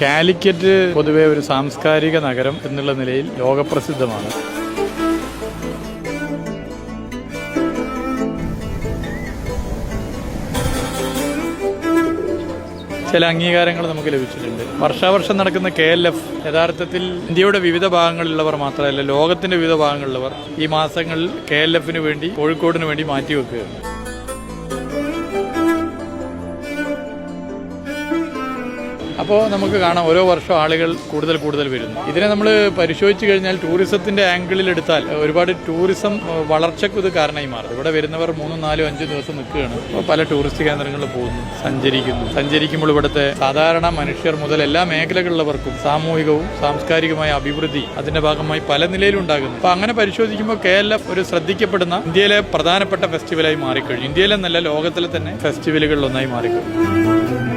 കാലിക്കറ്റ് പൊതുവെ ഒരു സാംസ്കാരിക നഗരം എന്നുള്ള നിലയിൽ ലോകപ്രസിദ്ധമാണ്. ചില അംഗീകാരങ്ങൾ നമുക്ക് ലഭിച്ചിട്ടുണ്ട്. വർഷാവർഷം നടക്കുന്ന KLF യഥാർത്ഥത്തിൽ ഇന്ത്യയുടെ വിവിധ ഭാഗങ്ങളിലുള്ളവർ മാത്രമല്ല, ലോകത്തിന്റെ വിവിധ ഭാഗങ്ങളിലുള്ളവർ ഈ മാസങ്ങളിൽ KLFന് വേണ്ടി, കോഴിക്കോടിന് വേണ്ടി മാറ്റിവെക്കുകയാണ്. അപ്പോൾ നമുക്ക് കാണാം ഓരോ വർഷം ആളുകൾ കൂടുതൽ വരുന്നു. ഇതിനെ നമ്മൾ പരിശോധിച്ച് കഴിഞ്ഞാൽ ടൂറിസത്തിന്റെ ആംഗിളിൽ എടുത്താൽ ഒരുപാട് ടൂറിസം വളർച്ചയ്ക്ക് ഇത് കാരണമായി മാറും. ഇവിടെ വരുന്നവർ 3, 4, 5 ദിവസം നിൽക്കുകയാണ്. അപ്പോൾ പല ടൂറിസ്റ്റ് കേന്ദ്രങ്ങളിൽ പോകുന്നു, സഞ്ചരിക്കുമ്പോൾ ഇവിടുത്തെ സാധാരണ മനുഷ്യർ മുതൽ എല്ലാ മേഖലകളിലുള്ളവർക്കും സാമൂഹികവും സാംസ്കാരികമായ അഭിവൃദ്ധി അതിന്റെ ഭാഗമായി പല നിലയിലുണ്ടാകുന്നു. അപ്പോൾ അങ്ങനെ പരിശോധിക്കുമ്പോൾ KLF ഒരു ശ്രദ്ധിക്കപ്പെടുന്ന ഇന്ത്യയിലെ പ്രധാനപ്പെട്ട ഫെസ്റ്റിവലായി മാറിക്കഴിഞ്ഞു. ഇന്ത്യയിലെ നല്ല ലോകത്തിലെ തന്നെ ഫെസ്റ്റിവലുകളിലൊന്നായി മാറിക്കഴിഞ്ഞു.